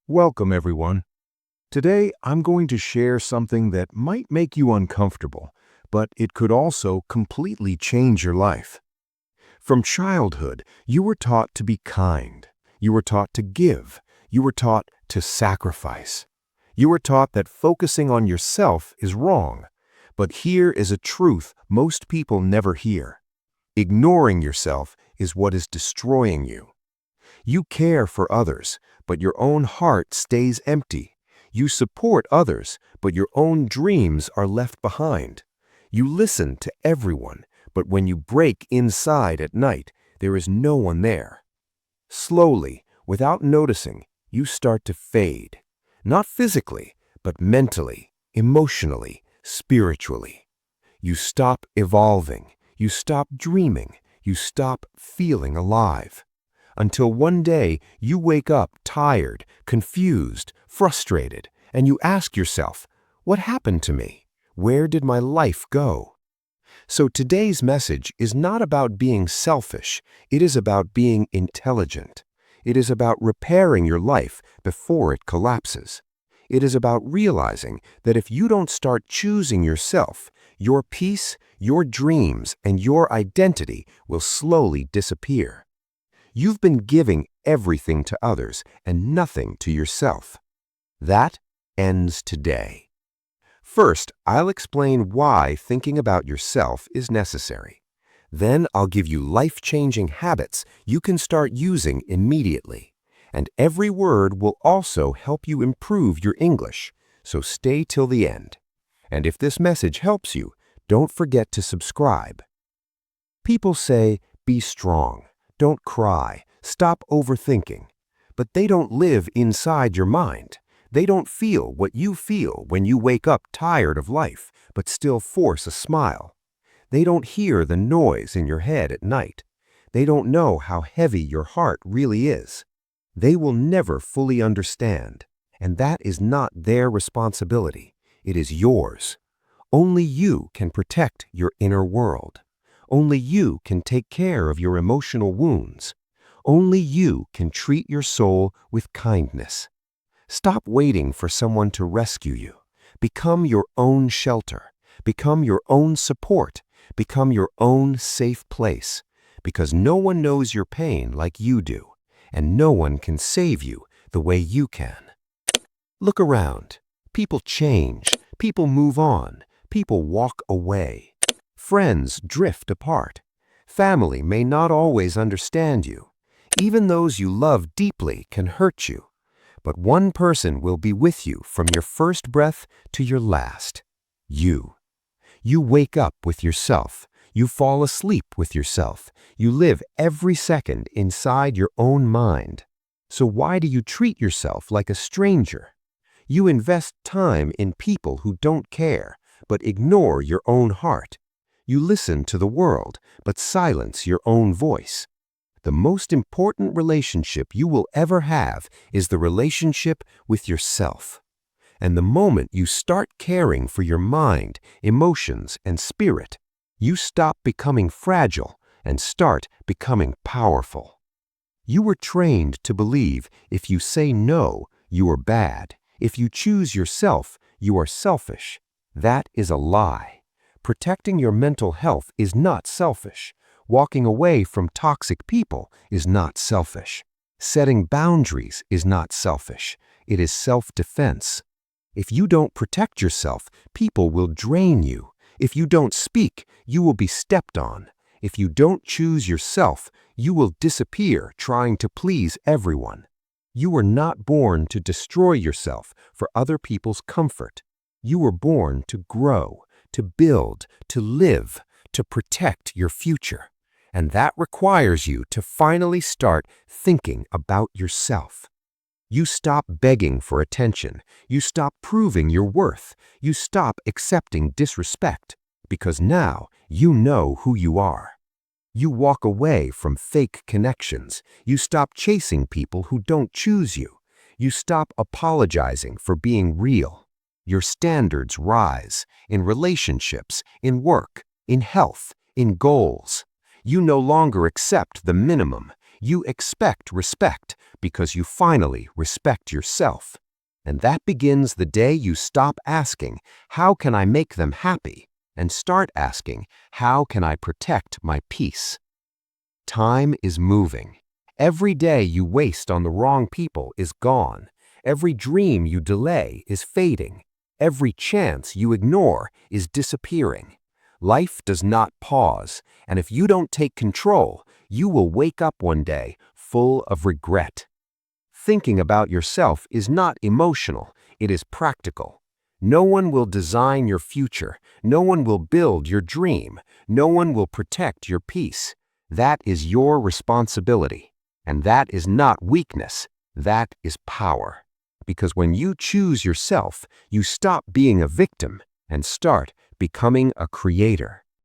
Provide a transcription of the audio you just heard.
Welcome, everyone. Today, I'm going to share something that might make you uncomfortable, but it could also completely change your life. From childhood, you were taught to be kind. You were taught to give. You were taught to sacrifice. You were taught that focusing on yourself is wrong. But here is a truth most people never hear. Ignoring yourself is what is destroying you. You care for others, but your own heart stays empty. You support others, but your own dreams are left behind. You listen to everyone, but when you break inside at night, there is no one there. Slowly, without noticing, you start to fade. Not physically, but mentally, emotionally, spiritually. You stop evolving. You stop dreaming. You stop feeling alive. Until one day you wake up tired, confused, frustrated, and you ask yourself, what happened to me? Where did my life go? So today's message is not about being selfish. It is about being intelligent. It is about repairing your life before it collapses. It is about realizing that if you don't start choosing yourself, your peace, your dreams, and your identity will slowly disappear. You've been giving everything to others and nothing to yourself. That ends today. First, I'll explain why thinking about yourself is necessary. Then I'll give you life-changing habits you can start using immediately. And every word will also help you improve your English, so stay till the end. And if this message helps you, don't forget to subscribe. People say, be strong. Don't cry. Stop overthinking. But they don't live inside your mind. They don't feel what you feel when you wake up tired of life, but still force a smile. They don't hear the noise in your head at night. They don't know how heavy your heart really is. They will never fully understand, and that is not their responsibility. It is yours. Only you can protect your inner world. Only you can take care of your emotional wounds. Only you can treat your soul with kindness. Stop waiting for someone to rescue you. Become your own shelter. Become your own support. Become your own safe place. Because no one knows your pain like you do, and no one can save you the way you can. Look around. People change. People move on. People walk away. Friends drift apart. Family may not always understand you. Even those you love deeply can hurt you. But one person will be with you from your first breath to your last. You. You wake up with yourself. You fall asleep with yourself. You live every second inside your own mind. So why do you treat yourself like a stranger? You invest time in people who don't care, but ignore your own heart. You listen to the world, but silence your own voice. The most important relationship you will ever have is the relationship with yourself. And the moment you start caring for your mind, emotions, and spirit, you stop becoming fragile and start becoming powerful. You were trained to believe if you say no, you are bad. If you choose yourself, you are selfish. That is a lie. Protecting your mental health is not selfish. Walking away from toxic people is not selfish. Setting boundaries is not selfish. It is self-defense. If you don't protect yourself, people will drain you. If you don't speak, you will be stepped on. If you don't choose yourself, you will disappear trying to please everyone. You were not born to destroy yourself for other people's comfort. You were born to grow, to build, to live, to protect your future. And that requires you to finally start thinking about yourself. You stop begging for attention. You stop proving your worth. You stop accepting disrespect, because now you know who you are. You walk away from fake connections. You stop chasing people who don't choose you. You stop apologizing for being real. Your standards rise in relationships, in work, in health, in goals. You no longer accept the minimum. You expect respect, because you finally respect yourself. And that begins the day you stop asking, "How can I make them happy?" and start asking, "How can I protect my peace?" Time is moving. Every day you waste on the wrong people is gone. Every dream you delay is fading. Every chance you ignore is disappearing. Life does not pause, and if you don't take control, you will wake up one day full of regret. Thinking about yourself is not emotional, it is practical. No one will design your future. No one will build your dream. No one will protect your peace. That is your responsibility. And that is not weakness. That is power. Because when you choose yourself, you stop being a victim and start becoming a creator.